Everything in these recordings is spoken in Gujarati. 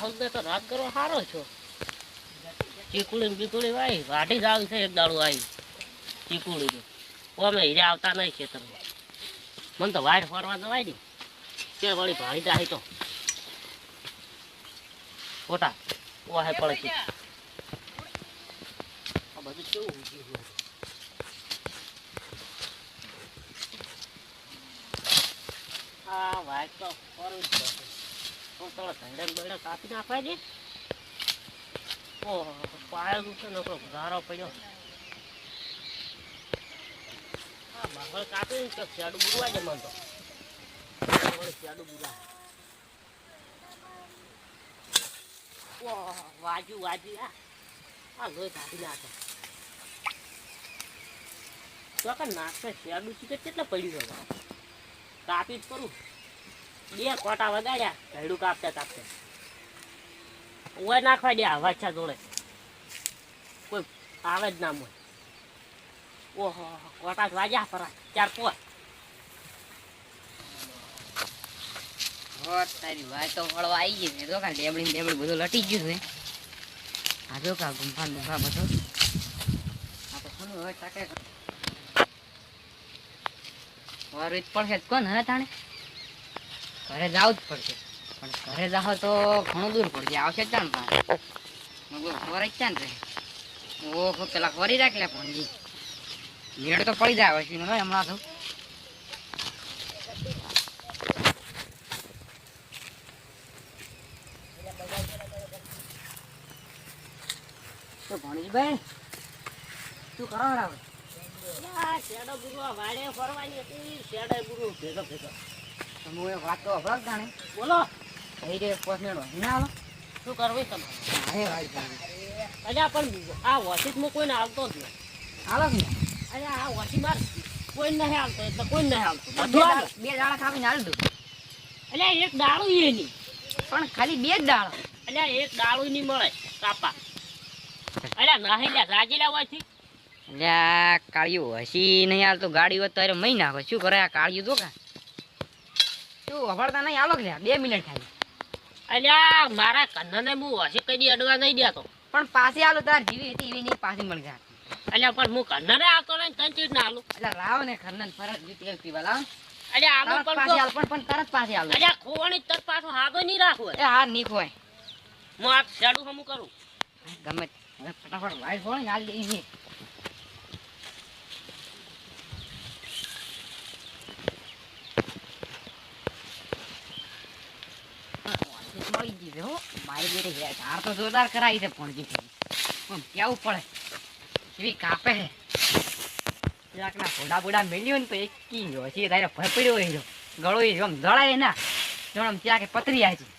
રાહુલ તો રાત કરો સારો છો. ચીકુડી ને બીકુડી વાઈ વાઢી જ આવી છે એક દાડું આવી ચીકુડી તો અમે હીરા આવતા નહીં ખેતરમાં. મને તો વાડ ફરવા જવાય ને તે વળી ભાડી જાય તો ખોટા ઓહે પડે છે. આ બધું કેવું આ વાડ તો ફરવું જ પડશે. તો થોડા ધંડે બળે કાપી નાખાય છે. ઓહો પાયો છે ને ગારો પડ્યો. હા બાગળ કાપી ને શેડું બુરવા છે મને તો શેડું બુરા. વાજુ વાજી આ લોહી કાપી નાખે તો કે નાખે શેડું છે કેટલા પડ્યું છે કાપી જ કરું. 2 કોટા વગાડ્યા ઘડું કાપતા કાપતા ઓય નાખવા દે વાછા જોડે કોઈ આવે જ ના મોય. ઓહો કોટા વાજ્યા ફરા 4-5. તારી વાત તો ફળવા આવી ગઈ છે. જો કા લેબડી બધું લટી ગયું છે. આ જો કા ગુંફા બધું આ તો શું હવે ટાકે વારું જ પડશે કોણ હવે તાણે ઘરે જવું જ પડશે. પણ ઘરે જાવ તો ઘણું દૂર પડશે. આવશે ચાણ પાસે ફરે ચાણ રહે. ઓહો પેલા ફરી રાખલે પણ મેળ તો પડી જાય પછી હમણાં તો ભણીભાઈ શું કરો આવે શેડો ગુરવા વાડે ફરવાની હતી. શેડે ગુરુ ભેગો ભેગો તમે વાત તો અભળક જાણે બોલો થઈ રે પોસમેડો ના હાલો શું કરવું તમારે? અરે પણ આ વોશિટમાં કોઈને આવતો જ નહીં. હાલો ને અરે આ વોશિટમાં કોઈ નહીં આવતો એટલે કોઈ નહીં આવતું. બે દાડા ખાવીને હાલ દઉં. એટલે એક દાળું એ નહીં પણ ખાલી 2 જ દાડા. એટલે એક દાળું નહીં મળે કાપા. અલ્યા નાહી લ્યા રાજીલા હોયથી અલ્યા કાળિયું હસી નહીં હાલ તો ગાડી હોય તો મહી નાખો. શું કરે આ કાળિયું તો કા શું વફાડતા નહીં હાલો કે 2 મિનિટ ખાલી. અલ્યા મારા કન્નને હું હસી કઈ અડવા નહીં દેતો. પણ પાછી હાલો તાર જીવી હતી એવી નહીં પાછી મળી જાય. અલ્યા પણ હું કન્નને આવતો નહીં તને ચીજ ના હાલું. એટલે લાવો ને ખરનન ફરજ તેલ પીવા લાવો. અલ્યા આલો પણ તરત પાછી હાલો. અલ્યા ખોવાની તરત પાછો હાગો નહીં રાખવો. એ હા નહીં ખોય હું આ શેડું હમું કરું ગમે ફટાફટ વાઈટ ફોન હાલ દઈ. મળી ગઈ છે હો મારી બેટી ધાર તો જોરદાર કરાવી છે ભણજી પણ કેવું પડે એવી કાપે છે. ના ફોડા બોડા મેળ્યો ને તો એક કી ગયો છે તારે ભય પડ્યો હોય ગળો આમ જળાય ના આમ ત્યાં કે પતરી આવી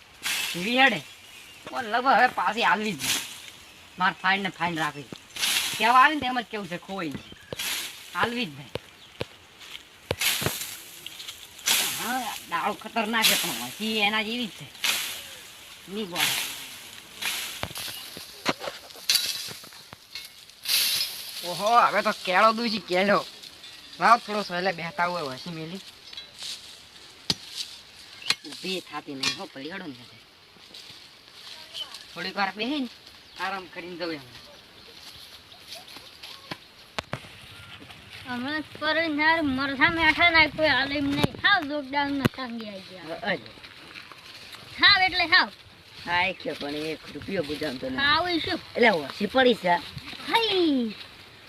છે એવી હેડે પણ લગભગ હવે પાછી હાલવી જ મારે ફાઈન ને ફાઈન રાખવી કેવા આવે ને તેમ જ કેવું છે ખોઈ હાલવી જ નહીં. હા દાળો ખતરનાક છે પણ હજી એના જેવી જ છે નહીં બોલે. ઓહો હવે તો કેળો દઉં છે કેળો લાવ થોડો સહેલે બેહતા હોય હસી મેલી ઊભી થતી નહીં હો પડી હડો ને થોડીક વાર બેહી ને આરામ કરીને જવું હમણાં પર યાર મરસા મેઠા ના કોઈ હાલ એમ નહીં. હાવ લોકડાઉન ના સંગે આવી ગયા. હાવ એટલે હાવ હા એક છે પણ 1 રૂપિયો ગુજામતો નહીં. હાવ શું એટલે ઓછી પડી છે હઈ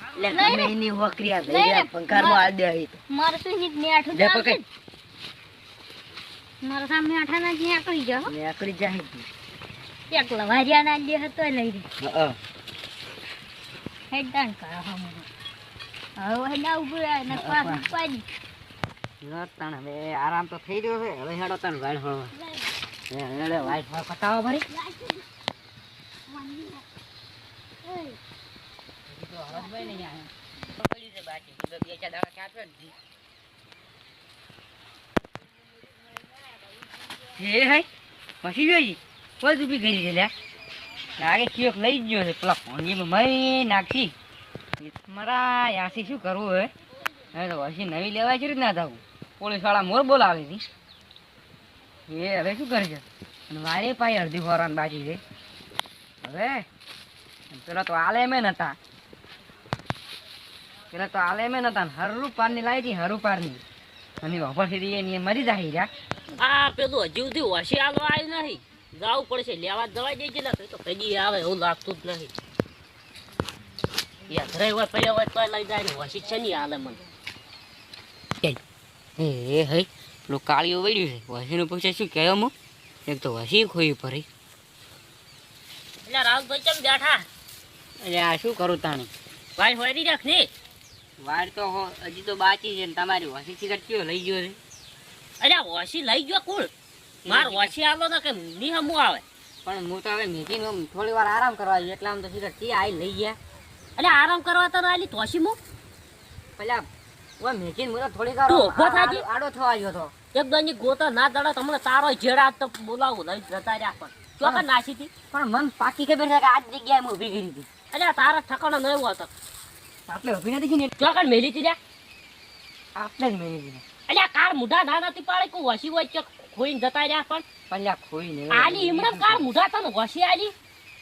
એટલે ગમે એની વકરિયા ભેગા પંખારમાં આલ દે હી તો મરસું ની મેઠું લે પકડ મરસા મેઠા ના જ્યાં આકડી જાઓ મે આકડી જાય એક લવારિયા ના દે હતો લઈ રે હા હેડાન કરો હમ હવે હેડા ઉભા ને પાસ પાડી લતણ હવે આરામ તો થઈ રહ્યો છે. હવે હેડો તણ વાળ હળવા હેડે વાઈટ હળ પતાવો ભરી તો હરજભાઈ નહીં આયા પડી છે બાકી તો 2-4 દાડા કાપ્યો ને હે હે પછી જોઈ કોઈ ઉભી કરી છે લ્યા લાગે કયોક લઈ ગયો છે પેલા ફોનીમાં મય નાખી મારા યાસી શું કરવું હવે હવે તો હસી નવી લેવાય છે ના થવું પોલીસ વાળા મોર બોલાવે છે એ હવે શું કરે છે અને વારે પાય અડધી ફોરાન બાકી છે હવે. પેલા તો આલે મેં નતા ને હરુ પારની લાવી હતી હરુ પારની અને વાપરથી એની મરી જાય રહ્યા. આ પેલું હજી સુધી હોશી હાલવા આવ્યું નહીં. જવું પડશે લેવા જવા દે છે ને તો કદી આવે એવું લાગતું જ નહીં. યાત્રા હોય પડ્યા હોય તો લઈ જાય ને હોશી છે નહીં હાલે મને. એ હે પેલું કાળીઓ વળ્યું છે વસીનું પૂછે શું કહેવા મો એક તો વસી ખોઈ પડી. એટલે રાહુલભાઈ કેમ બેઠા? એટલે આ શું કરું તાણી ભાઈ હોરી રાખ ને. વાર તો હજી તો બાકી છે ને તમારી વસી સિગરેટ કયો લઈ ગયો છે? અરે હોશી લઈ ગયો કોણ? માર હોશી આલો ને કે નિહમું આવે. પણ હું તો હવે મેચીને થોડી વાર આરામ કરવા જોઈએ એટલે આમ તો સિગરેટ થી આઈ લઈ ગયા. એટલે આરામ કરવા તો આલી તોશી મુ પેલા મેચીને હું તો થોડી વાર તું ઊભો થાજી. આડો થવા ગયો હતો. એકદમ ગોતા ના દડા તમને તારો જેડા તો બોલાવું લઈ જતા રહ્યા પણ ચોકર નાસી હતી. પણ મન પાકી ખબર છે કે આ જ જગ્યાએ હું ઊભી કરી હતી. એટલે તારા ઠકાણો નહીં હોતો આપણે ઊભી નથી કરી ને ચોકર મેલી હતી રહ્યા. આપણે જ મેળવી દીધા. એટલે કાર મુઢા ના નથી પાડે કોઈ વસી હોય ચોક ખોઈને જતા રહ્યા પણ પલ્યા ખોઈ ને આલી ઈમરાન કાર મુઢા તને વસી આલી.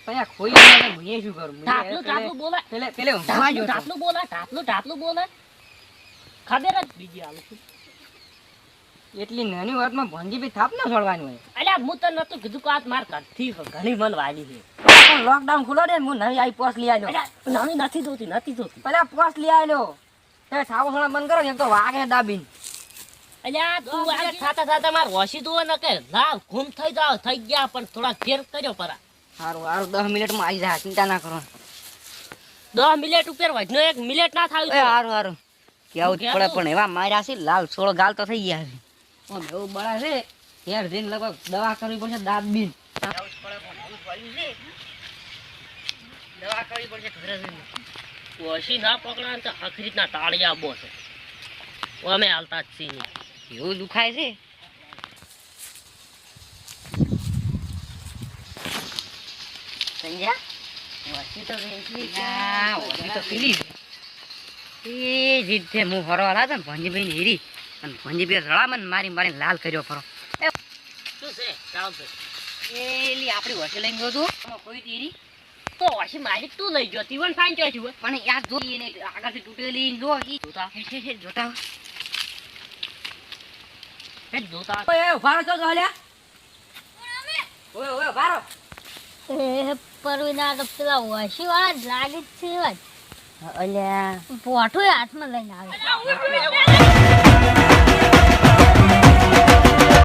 પલ્યા ખોઈ ને હું શું કરું ઢાપલું બોલા પેલે ઊંઘવા ગયો હતો. ઢાપલું બોલા ખબર જ બીજી આલું છું. એટલી નાની વાતમાં ભંજી બી થાપ ના છોડવાની હોય. અલ્યા હું તો નતું કીધું કે આજ માર ઘરથી ઘણી મન વાલી છે. પણ લોકડાઉન ખુલ્લો દે હું નવી આવી પોસ્ટ લઈ આવ્યો. અલ્યા નવી નથી જોતી. પેલા પોસ્ટ લઈ આવ્યો તે સાવો સોણા બંધ કરો ને એક તો વાગે દાબીન. અલ્યા તું આ થાતા માર વસી દો ને કે લાવ ગુમ થઈ જાવ થઈ ગયા પણ થોડા ફેર કર્યો પરા. સારું 10 મિનિટમાં આવી જાય ચિંતા ના કરો. 10 મિનિટ ઉપર વધનો 1 મિનિટ ના થાય. સારું કેવું જ પડે પણ એવા માર્યા છે લાલ સોળ ગાલ તો થઈ ગયા છે. એવું બળા છે ઘેર જઈને લગભગ દવા કરવી પડશે દાબીન. દવા કરવી પડશે ઘરે જઈને. વસી ના પકડા તો હખરી ના તાળિયા બો છે. અમે હાલતા જ છીએ. એવું દુખાય છે. સંજ્યા વસી તો પેલી એ જીત છે હું ફરવા લાવ્યો ને ભંજીભાઈ ની હીરી અને ભંજીભાઈ રળામણ મારી લાલ કર્યો ફરો. શું છે રાવભાઈ? એલી આપણી વસી લઈને ગયો તું કોઈ હીરી તો વસી મારી તું લઈ ગયો તીવન ફાઈન ચોઈ છું પણ યાર જો એને આગળથી તૂટેલી જો જોતા જોતા જોતા. ઓય ભારો છો ગાલ્યા ઓય ભારો એ પરવીના તો પેલા વસી વાળા જ લાગે જ છે. અલ્યા પોઠું હાથમાં લઈને આવે.